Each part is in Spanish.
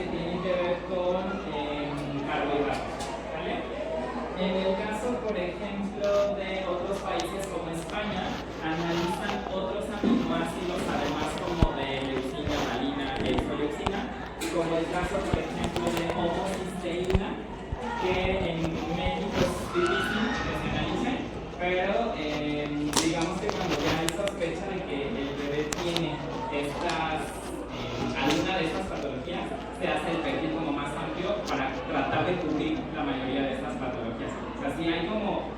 que tienen que ver con carbohidratos, ¿vale? En el caso, por ejemplo, de otros países como España, analizan otros aminoácidos, además como de leucina, valina e isoleucina, como el caso, por ejemplo, de homocisteína, que en México es difícil que se analice, pero digamos que cuando ya hay sospecha de que el bebé tiene alguna de estas patologías, se hace el perfil como más amplio para tratar de cubrir la mayoría de estas patologías. O sea, si hay como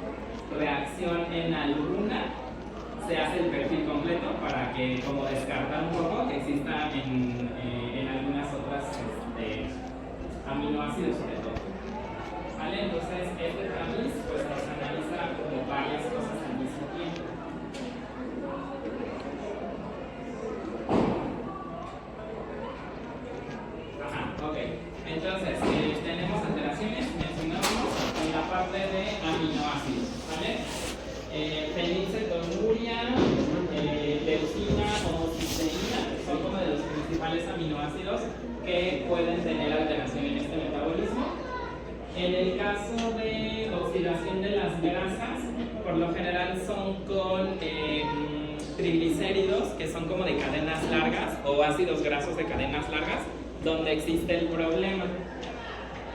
reacción en alguna, se hace el perfil completo para que como descartar un poco que exista en algunas otras aminoácidos sobre todo. ¿Vale? Entonces este tamiz pues nos analiza como varias cosas al mismo tiempo. Ok. Entonces tenemos alteraciones, mencionábamos en la parte de aminoácidos, ¿vale? Fenilcetonuria, leucina, homocisteína son como de los principales aminoácidos que pueden tener alteración en este metabolismo. En el caso de oxidación de las grasas, por lo general son con triglicéridos, que son como de cadenas largas, o ácidos grasos de cadenas largas, donde existe el problema.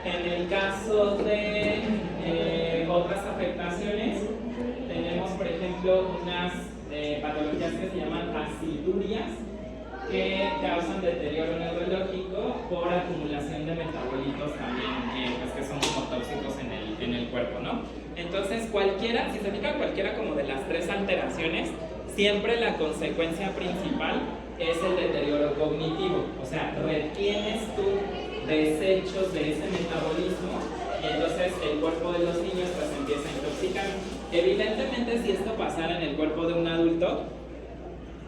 En el caso de otras afectaciones, tenemos por ejemplo unas patologías que se llaman acidurias, que causan deterioro neurológico por acumulación de metabolitos también, pues que son como tóxicos en el cuerpo, ¿no? Entonces cualquiera, si se fijan, cualquiera como de las tres alteraciones, siempre la consecuencia principal es el deterioro cognitivo, o sea, retienes tú desechos de ese metabolismo y entonces el cuerpo de los niños pues empieza a intoxicar. Evidentemente, si esto pasara en el cuerpo de un adulto,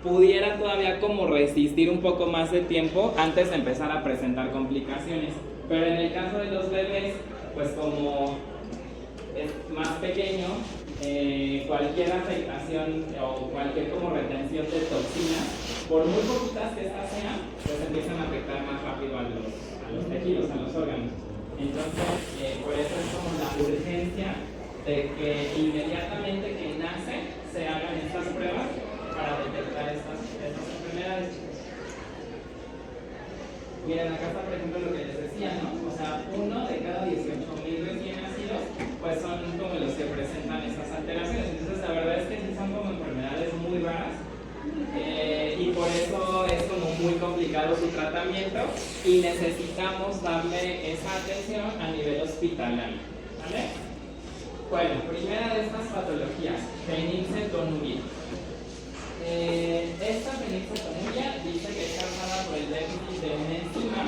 pudiera todavía como resistir un poco más de tiempo antes de empezar a presentar complicaciones, pero en el caso de los bebés, pues como es más pequeño, cualquier afectación o cualquier como retención de toxinas, por muy poquitas que estas sean, pues empiezan a afectar más rápido a los tejidos, a los órganos. Entonces, por eso es como la urgencia de que inmediatamente que nace se hagan estas pruebas para detectar estas enfermedades. Miren, acá está por ejemplo lo que les decía, ¿no? O sea, 1 de cada 18,000 recién nacidos pues son como los que presentan esas alteraciones. Entonces la verdad es que sí son como enfermedades muy raras y por eso es como muy complicado su tratamiento y necesitamos darle esa atención a nivel hospitalario, ¿vale? Bueno, primera de estas patologías, fenilcetonuria. Esta fenilcetonuria dice que es causada por el déficit de una enzima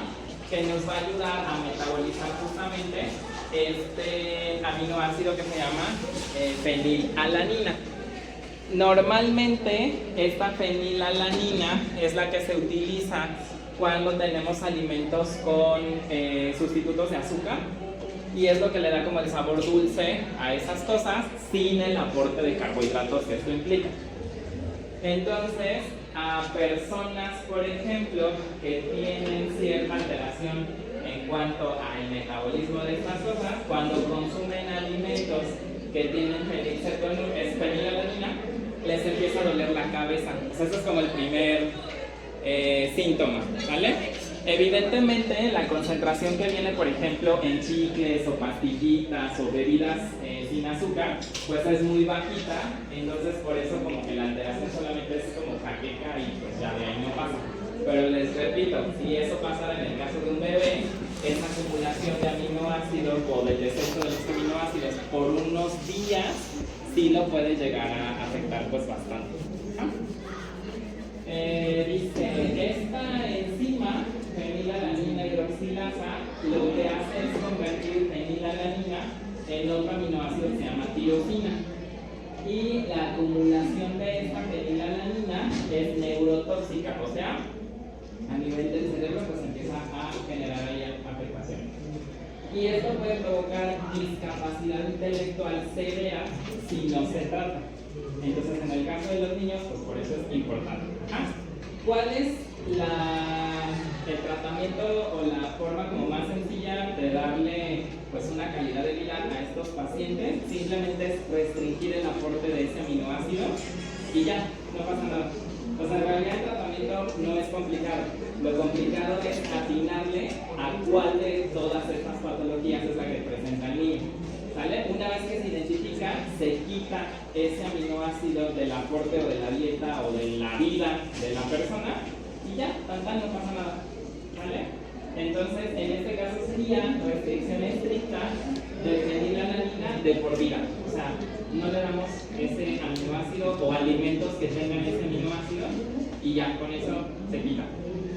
que nos va a ayudar a metabolizar justamente este aminoácido que se llama fenilalanina. Normalmente esta fenilalanina es la que se utiliza cuando tenemos alimentos con sustitutos de azúcar y es lo que le da como el sabor dulce a esas cosas sin el aporte de carbohidratos que esto implica. Entonces, a personas, por ejemplo, que tienen cierta alteración en cuanto al metabolismo de estas cosas, cuando consumen alimentos que tienen fenilalanina, les empieza a doler la cabeza. O sea, eso es como el primer síntoma, ¿vale? Evidentemente, la concentración que viene, por ejemplo, en chicles o pastillitas o bebidas sin azúcar, pues es muy bajita, entonces por eso como que la alteración solamente es como jaqueca y pues ya de ahí no pasa. Pero les repito, si eso pasara en el caso de un bebé, esa acumulación de aminoácidos o del desecho de los aminoácidos por unos días, sí lo puede llegar a afectar pues bastante. Dice, esta enzima, fenilalanina hidroxilasa, lo que hace es convertir fenilalanina en otro aminoácido que se llama tirosina. Y la acumulación de esta fenilalanina es neurotóxica, o sea, a nivel del cerebro pues empieza a generar ahí afectaciones. Y esto puede provocar discapacidad intelectual severa si no se trata. Entonces, en el caso de los niños, pues por eso es importante. ¿Cuál es la el tratamiento o la forma como más sencilla de darle pues una calidad de vida a estos pacientes simplemente es restringir el aporte de ese aminoácido y ya, no pasa nada. O sea, en realidad el tratamiento no es complicado. Lo complicado es atinarle a cuál de todas estas patologías es la que presenta el niño. ¿Sale? Una vez que se identifica, se quita ese aminoácido del aporte o de la dieta o de la vida de la persona y ya, no pasa nada. ¿Vale? Entonces, en este caso sería restricción estricta del fenilalanina de por vida. O sea, no le damos ese aminoácido o alimentos que tengan ese aminoácido y ya, con eso se quita.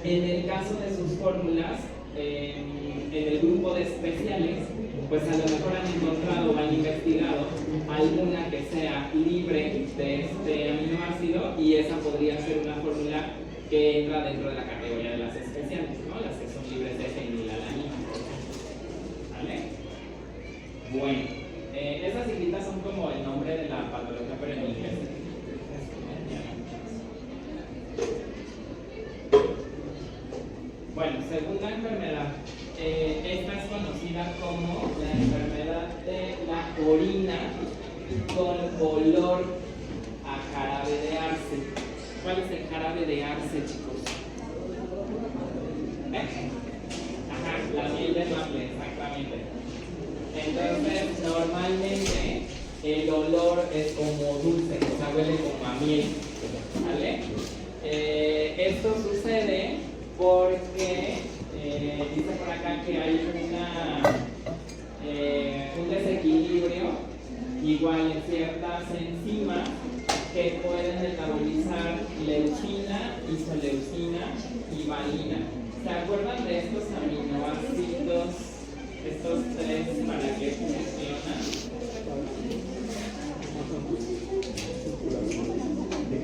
En el caso de sus fórmulas, en el grupo de especiales, pues a lo mejor han encontrado o han investigado alguna que sea libre de este aminoácido y esa podría ser una fórmula que entra dentro de la categoría de las especiales, ¿no? Las que son libres de fenilalanina. ¿Vale? Bueno, esas siglas son como el nombre de la patología, pero en inglés. Bueno, segunda enfermedad. Esta es conocida como la enfermedad de la orina con olor a jarabe de arce. ¿Cuál es el jarabe de arce, chicos? Ajá, la miel de maple, exactamente. Entonces, normalmente el olor es como dulce, o sea, huele como a miel. ¿Vale? Esto sucede porque dice por acá que hay un desequilibrio igual en ciertas enzimas que pueden metabolizar leucina, isoleucina y valina. ¿Se acuerdan de estos aminoácidos, estos tres, para qué funcionan?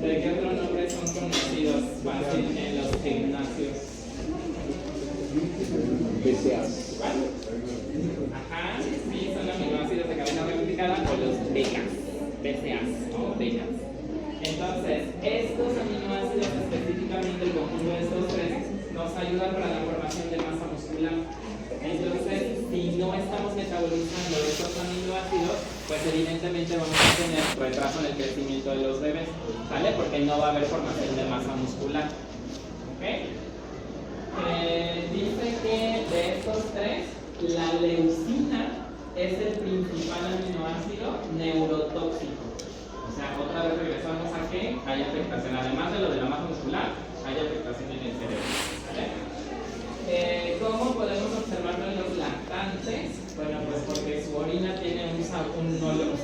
¿De qué otros nombres son conocidos fácil en los gimnasios? BCAAs. ¿Cuál? Ajá, sí, son aminoácidos de cadena ramificada o los BCAAs, o BCAAs. Entonces, estos aminoácidos, específicamente el conjunto de estos tres, nos ayudan para la formación de masa muscular. Entonces, si no estamos metabolizando estos aminoácidos, pues evidentemente vamos a tener retraso en el crecimiento de los bebés, ¿vale? Porque no va a haber formación de masa muscular. ¿Ok? Dice que de estos tres, la leucina es el principal aminoácido neurotóxico. O sea, otra vez regresamos a que hay afectación, además de lo de la masa muscular, hay afectación en el cerebro. ¿Vale? ¿Cómo podemos observarlo en los lactantes? Bueno, pues porque su orina tiene un olor,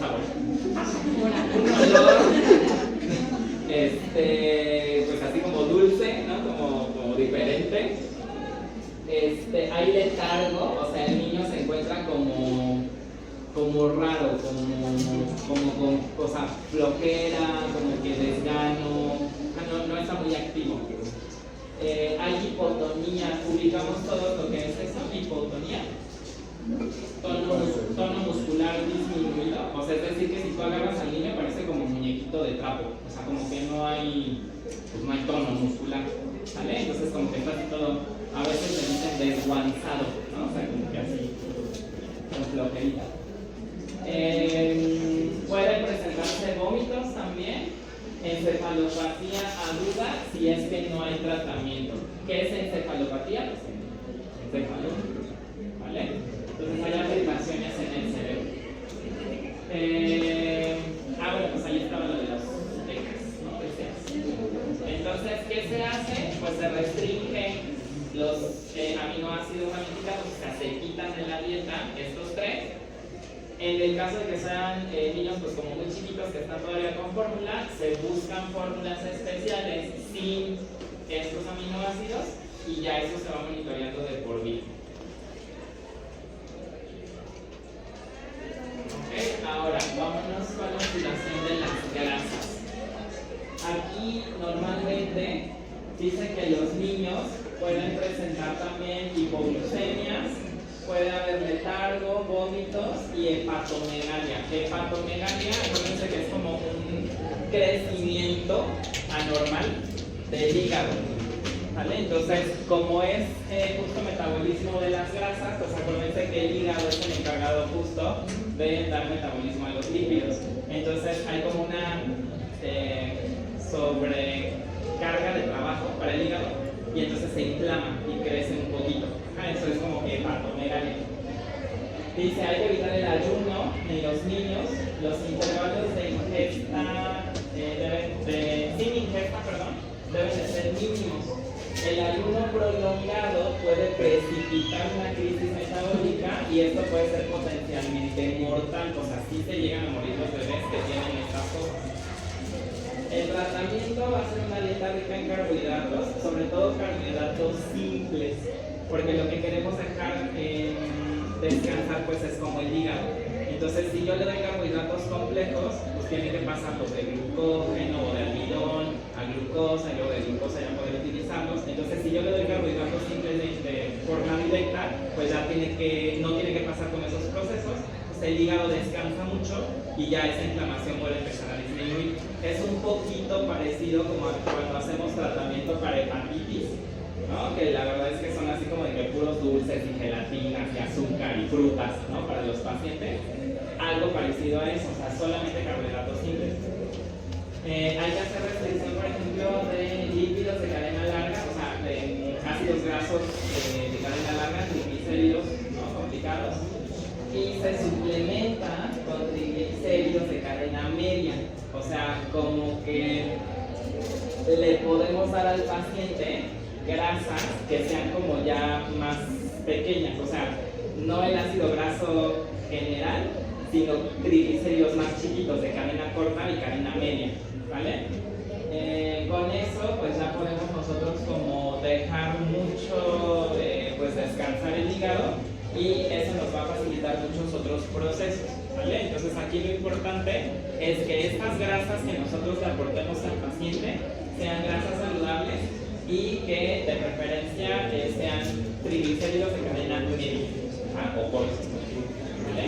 pues así como dulce, ¿no? Como diferente. Hay letargo, o sea, el niño se encuentra como raro, como con cosa flojera, como que desgano, no está muy activo. Hay hipotonía, ubicamos todo lo que es eso, hipotonía, tono muscular disminuido, o sea, es decir que si tú agarras al niño parece como muñequito de trapo, o sea, como que no hay tono muscular, ¿vale? Entonces como que está así todo, a veces se dicen desguanzado, ¿no? O sea, como que así, con flojerita. Pueden presentarse vómitos también. Encefalopatía aguda si es que no hay tratamiento. ¿Qué es encefalopatía? Pues encéfalo, ¿vale? Entonces hay afectaciones en el cerebro. Bueno, pues ahí estaba lo de las becas, ¿no? Entonces, ¿qué se hace? Pues se restringen los aminoácidos ramificados, o sea, se quitan de la dieta estos tres. En el caso de que sean niños pues como muy chiquitos que están todavía con fórmula, se buscan fórmulas especiales sin estos aminoácidos y ya eso se va monitoreando de por vida. Okay, ahora vámonos con la oxidación de las grasas. Aquí normalmente dice que los niños pueden presentar también hipoglucemias, puede haber letargo, vómitos y hepatomegalia. Hepatomegalia, acuérdense que es como un crecimiento anormal del hígado, ¿vale? Entonces, como es justo metabolismo de las grasas, pues acuérdense que el hígado es el encargado justo de dar metabolismo a los lípidos. Entonces, hay como una sobrecarga de trabajo para el hígado y entonces se inflama y crece un poquito. Eso es como que hepatomegalia. Dice, hay que evitar el ayuno en los niños, los intervalos de ingesta, sin ingesta, deben de ser mínimos. El ayuno prolongado puede precipitar una crisis metabólica y esto puede ser potencialmente mortal, o sea, sí se llegan a morir los bebés que tienen estas cosas. El tratamiento va a ser una dieta rica en carbohidratos, sobre todo carbohidratos simples, porque lo que queremos dejar descansar pues es como el hígado. Entonces, si yo le doy carbohidratos complejos, pues tiene que pasar de glucógeno o de almidón a glucosa y luego de glucosa ya poder utilizarlos. Entonces, si yo le doy carbohidratos simples de forma directa, pues ya no tiene que pasar con esos procesos. Pues el hígado descansa mucho y ya esa inflamación puede empezar a disminuir. Es un poquito parecido como cuando hacemos tratamiento para hepatitis, ¿no? Que la verdad es que son así como de que puros dulces y gelatinas y azúcar y frutas, ¿no? Para los pacientes, algo parecido a eso, o sea, solamente carbohidratos simples. Hay que hacer restricción, por ejemplo, de lípidos de cadena larga, o sea, de ácidos grasos de cadena larga, triglicéridos, ¿no? Complicados, y se suplementa con triglicéridos de cadena media, o sea, como que le podemos dar al paciente grasas que sean como ya más pequeñas, o sea, no el ácido graso general, sino triglicéridos más chiquitos de cadena corta y cadena media, ¿vale? Con eso pues ya podemos nosotros como dejar mucho pues descansar el hígado y eso nos va a facilitar muchos otros procesos, ¿vale? Entonces aquí lo importante es que estas grasas que nosotros le aportemos al paciente sean grasas saludables y que de preferencia sean triglicéridos de cadena media o cortos, ¿vale?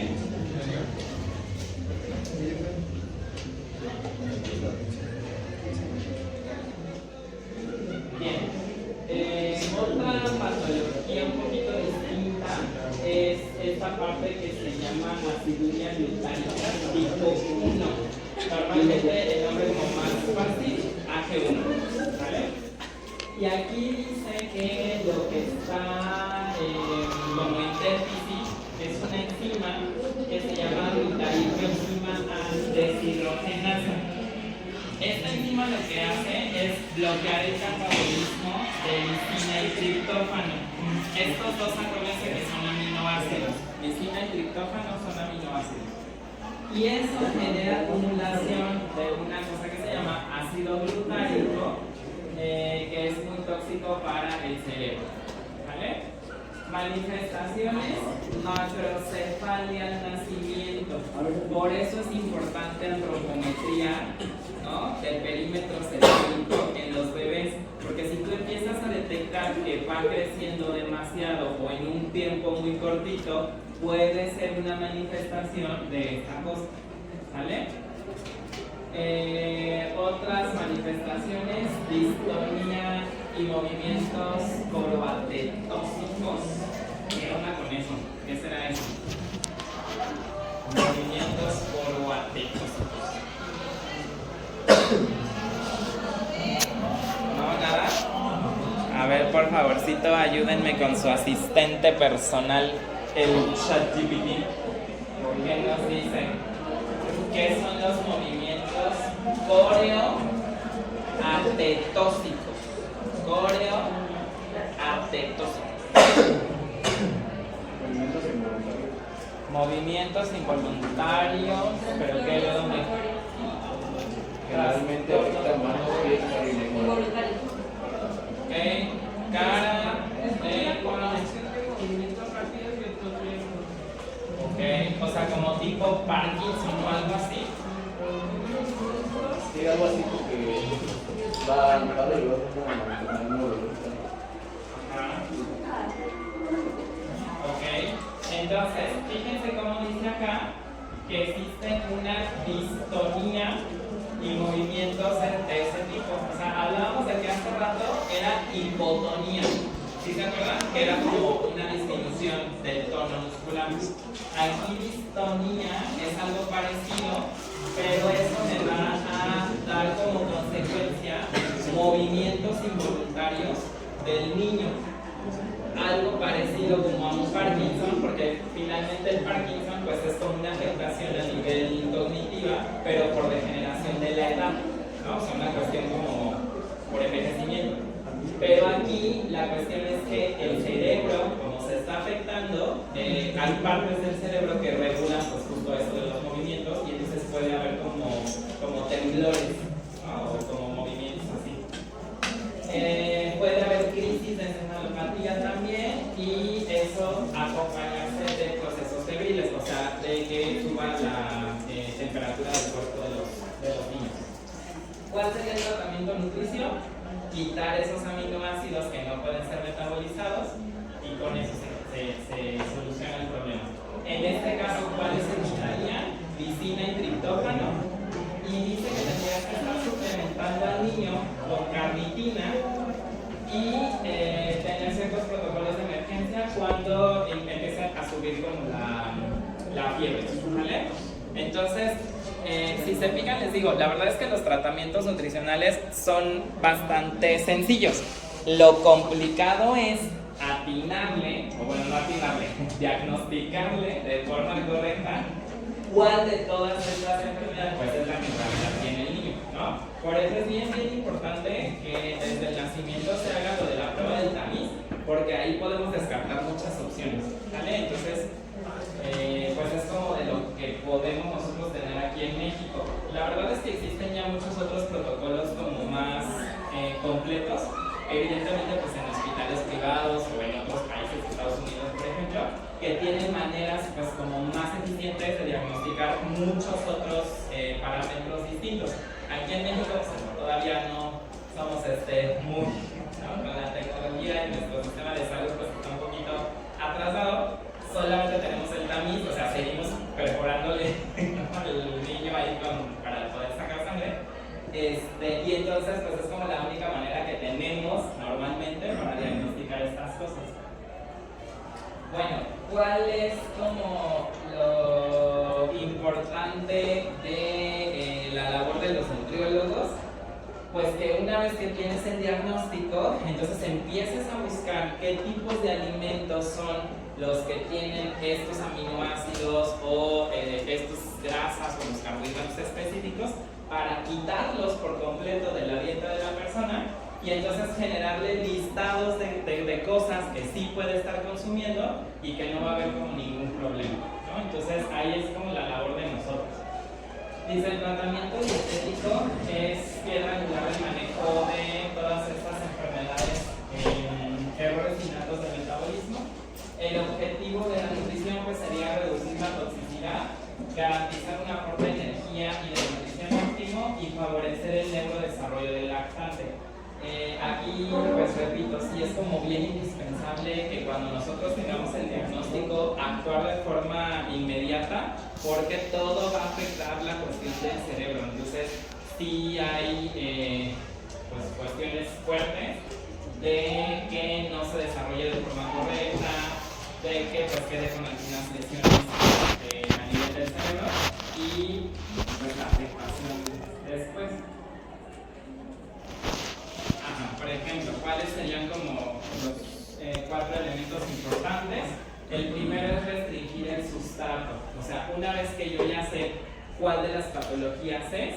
Bien, otra patología un poquito distinta es esta parte que se llama aciduria glutánica tipo 1. Normalmente el nombre como más fácil, AG1, ¿vale? Y aquí dice que lo que está como en déficit es una enzima que se llama glutaricoenzima deshidrogenasa. Esta enzima lo que hace es bloquear el catabolismo de lisina y triptófano. Estos dos acuérdense que son aminoácidos. Lisina y triptófano son aminoácidos. Y eso genera acumulación de una cosa que se llama ácido glutárico, que es muy tóxico para el cerebro, ¿vale? Manifestaciones, macrocefalia al nacimiento. Por eso es importante antropometría, ¿no? Del perímetro cerebral en los bebés, porque si tú empiezas a detectar que va creciendo demasiado o en un tiempo muy cortito, puede ser una manifestación de esta cosa, ¿vale? Otras manifestaciones, distonía y movimientos coroatetóxicos. ¿Qué onda con eso? ¿Qué será eso? Movimientos coroatetóxicos. ¿No? ¿Nada? A ver, por favorcito, ayúdenme con su asistente personal, el ChatGPT. ¿Qué nos dice? ¿Qué son los movimientos coreoatetóxicos? Coreoatetóxicos. Movimientos involuntarios, pero ¿qué le doy? Generalmente ahorita mano involuntario. Ok, cara, movimientos rápidos y otros lentos. Ok, o sea, como tipo Parkinson o algo así. Sí, algo así porque va a llevar una Ok, entonces, fíjense cómo dice acá que existe una distonía y movimientos de ese tipo. O sea, hablábamos de que hace rato era hipotonía. ¿Sí se acuerdan? Que era como una disminución del tono muscular. Aquí distonía es algo parecido, pero eso me va a dar como consecuencia movimientos involuntarios del niño. Algo parecido como a un Parkinson, porque finalmente el Parkinson pues es como una afectación a nivel cognitiva, pero por degeneración de la edad, ¿no? O sea, una cuestión como por envejecimiento. Pero aquí la cuestión es que el cerebro, como se está afectando, hay partes del cerebro que regulan pues justo eso de los movimientos, y entonces puede haber como temblores, ¿no? O como movimientos así. Puede haber crisis de encefalopatía también, y eso acompañarse de procesos febriles, o sea, de que suba la temperatura del cuerpo de los niños. ¿Cuál sería el tratamiento nutricio? Quitar esos aminoácidos que no pueden ser metabolizados, y con eso se soluciona el problema. En este caso, ¿cuáles se quitarían? Lisina y triptófano. Y dice que tendría que estar suplementando al niño con carnitina y tener ciertos protocolos de emergencia cuando empieza a subir como la fiebre, ¿vale? Entonces, si se fijan, les digo, la verdad es que los tratamientos nutricionales son bastante sencillos. Lo complicado es atinarle, o bueno, no atinarle, diagnosticarle de forma correcta cuál de todas estas enfermedades pues es la que en realidad tiene el niño, ¿no? Por eso es bien importante que desde el nacimiento se haga lo de la prueba del tamiz, porque ahí podemos descartar muchas opciones, ¿vale? Entonces, pues es como de lo que podemos nosotros tener aquí en México. La verdad es que existen ya muchos otros protocolos como más completos, evidentemente pues en hospitales privados o en otros países, Estados Unidos por ejemplo, que tienen maneras pues como más eficientes de diagnosticar muchos otros parámetros distintos. Aquí en México pues, todavía no somos muy, ¿no? Con la tecnología y nuestro sistema de salud pues está un poquito atrasado. Solamente tenemos el tamiz, o sea, seguimos perforándole al niño ahí para poder sacar sangre. Y entonces pues es como la única manera que tenemos normalmente para diagnosticar estas cosas. Bueno, ¿cuál es como lo importante de la labor de los nutriólogos? Pues que una vez que tienes el diagnóstico, entonces empieces a buscar qué tipos de alimentos son los que tienen estos aminoácidos o estas grasas o los carbohidratos específicos, para quitarlos por completo de la dieta de la persona, y entonces generarle listados de cosas que sí puede estar consumiendo y que no va a haber como ningún problema, ¿no? Entonces ahí es como la labor de nosotros. Dice, el tratamiento dietético es piedra angular del manejo de todas estas enfermedades, errores innatos del metabolismo. El objetivo de la nutrición pues sería reducir la toxicidad, garantizar un aporte de energía y de nutrición óptimo y favorecer el neurodesarrollo del lactante. Aquí, pues repito, sí es como bien indispensable que cuando nosotros tengamos el diagnóstico actuar de forma inmediata, porque todo va a afectar la cuestión del cerebro. Entonces, sí hay pues, cuestiones fuertes de que no se desarrolle de forma correcta, de que pues quede con algunas lesiones a nivel del cerebro y pues la afectación después. Por ejemplo, ¿cuáles serían como los 4 elementos importantes? El primero es restringir el sustrato. O sea, una vez que yo ya sé cuál de las patologías es,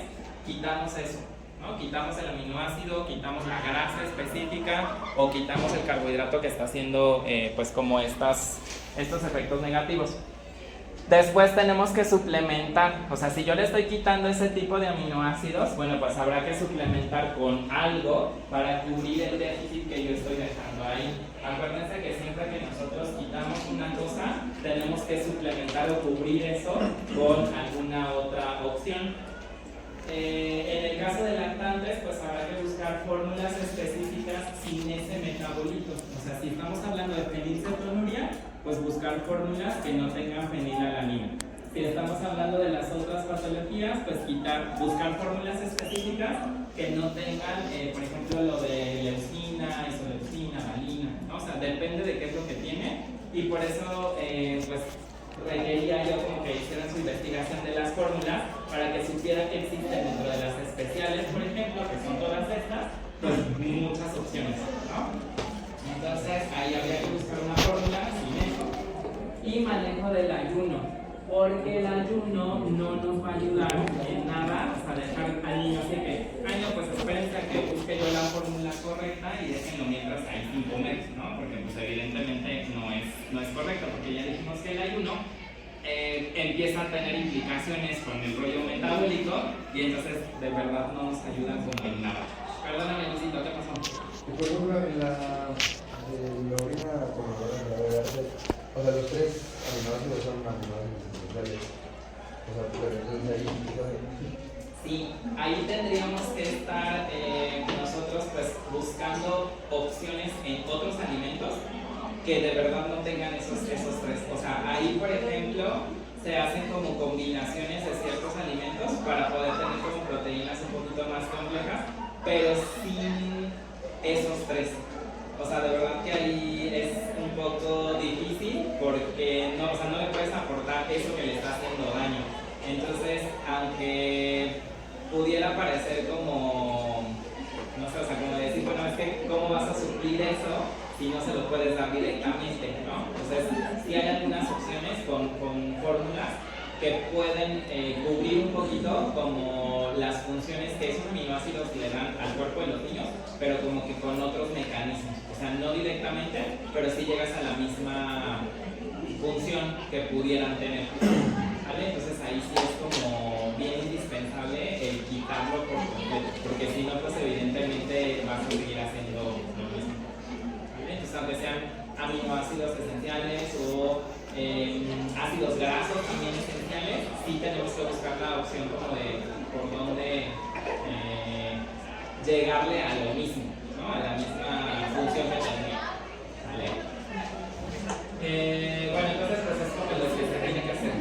quitamos eso, ¿no? Quitamos el aminoácido, quitamos la grasa específica o quitamos el carbohidrato que está haciendo pues como estos efectos negativos. Después tenemos que suplementar, o sea, si yo le estoy quitando ese tipo de aminoácidos, bueno, pues habrá que suplementar con algo para cubrir el déficit que yo estoy dejando ahí. Acuérdense que siempre que nosotros quitamos una cosa, tenemos que suplementar o cubrir eso con alguna otra opción. En el caso de lactantes, pues habrá que buscar fórmulas específicas sin ese metabolito. O sea, si estamos hablando de fenilcetonuria, pues buscar fórmulas que no tengan fenilalanina. Si estamos hablando de las otras patologías, pues buscar fórmulas específicas que no tengan, por ejemplo, lo de leucina, isoleucina, valina, ¿no? O sea, depende de qué es lo que tiene, y por eso, pues, requería yo como que hicieran su investigación de las fórmulas para que supiera que existen dentro de las especiales, por ejemplo, que son todas estas, pues muchas opciones, ¿no? Entonces ahí habría que buscar una fórmula sin eso. Y manejo del ayuno, porque el ayuno no nos va a ayudar en nada hasta dejar al niño así que, ay no, pues espérense a que busque yo la fórmula correcta y déjenlo mientras hay 5 meses, ¿no? Porque pues evidentemente no es correcto, porque ya dijimos que el ayuno empieza a tener implicaciones con el rollo metabólico y entonces de verdad no nos ayuda como en nada. Perdóname, Lucito, ¿qué pasó? Por ejemplo, en la orina o sea, los 3 aminoácidos son aminoácidos esenciales. O sea, pero entonces ahí. Sí, ahí tendríamos que estar nosotros pues buscando opciones en otros alimentos que de verdad no tengan esos 3. O sea, ahí por ejemplo se hacen como combinaciones de ciertos alimentos para poder tener como proteínas un poquito más complejas, pero sin esos 3. O sea, de verdad que ahí es un poco difícil porque no, o sea, no le puedes aportar eso que le está haciendo daño. Entonces, aunque pudiera parecer como, no sé, o sea, como decir, bueno, es que ¿cómo vas a suplir eso si no se lo puedes dar directamente, ¿no? Entonces, sí hay algunas opciones con fórmulas que pueden cubrir un poquito como las funciones que esos aminoácidos le dan al cuerpo de los niños, pero como que con otros mecanismos. O sea, no directamente, pero sí llegas a la misma función que pudieran tener. ¿Vale? Entonces ahí sí es como bien indispensable el quitarlo por completo, porque si no, pues evidentemente vas a seguir haciendo lo mismo. ¿Vale? Entonces, aunque sean aminoácidos esenciales o ácidos grasos también esenciales, sí tenemos que buscar la opción como de por dónde llegarle a lo mismo, ¿no? A la misma función que tenía. ¿Vale? Bueno, entonces pues es como lo que se tiene que hacer.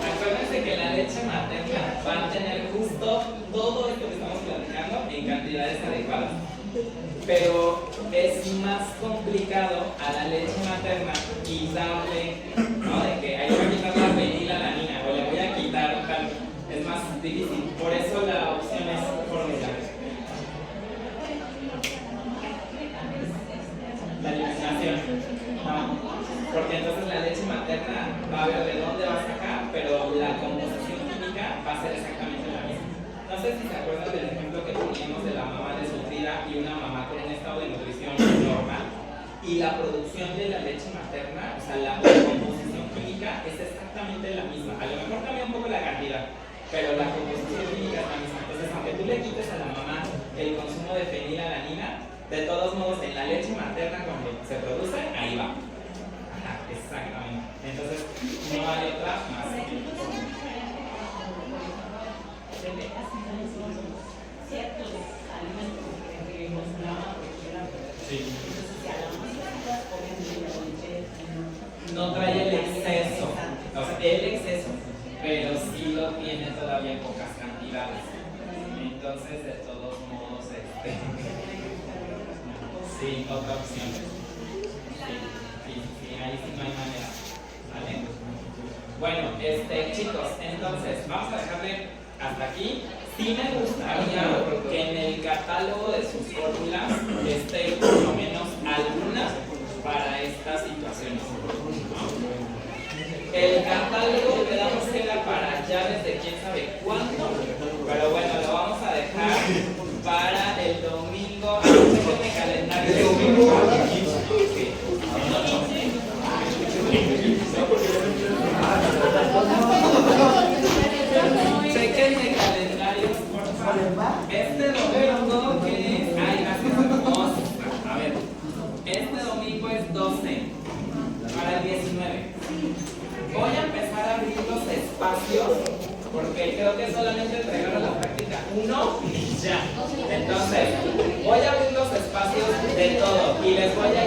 Acuérdense que la leche materna va a tener justo todo esto que estamos platicando en cantidades adecuadas, pero es más complicado a la leche materna quitarle, ¿no? De que ahí voy a quitar la fenilalanina o le voy a quitar tal, es más difícil, por eso la opción es fórmula. La eliminación, ¿no? Porque entonces la leche materna va a ver de dónde va a sacar, pero la composición química va a ser exactamente la misma. No sé si se acuerdan del ejemplo que poníamos de la mamá desnutrida y una mamá con un estado de nutrición normal, y la producción de la leche materna, o sea, la composición química es exactamente la misma. A lo mejor cambia un poco la cantidad, pero la composición química es la misma. Entonces, aunque tú le quites a la mamá el consumo de fenilalanina, de todos modos en la leche materna cuando se produce, ahí va. Ajá, exactamente. Entonces, no hay otra más. Sí. No trae el exceso, o sea, el exceso, pero sí lo tiene todavía en pocas cantidades. Entonces, de todos modos, sí, otra opción. Sí, ahí sí no hay manera. ¿Vale? Bueno, chicos, entonces, vamos a dejarle hasta aquí. Sí me gustaría que en el catálogo de sus fórmulas esté por lo menos alguna para estas situaciones, ¿no? El catálogo quedamos que era para ya desde quién sabe cuándo, pero bueno, lo vamos a dejar para el domingo. Chequen el calendario de domingo. Chequen el calendario, por favor. Este domingo que hay, a ver, este domingo es 12. Para el 19 que solamente entregar a la práctica uno y ya. Entonces, voy a abrir los espacios de todo y les voy a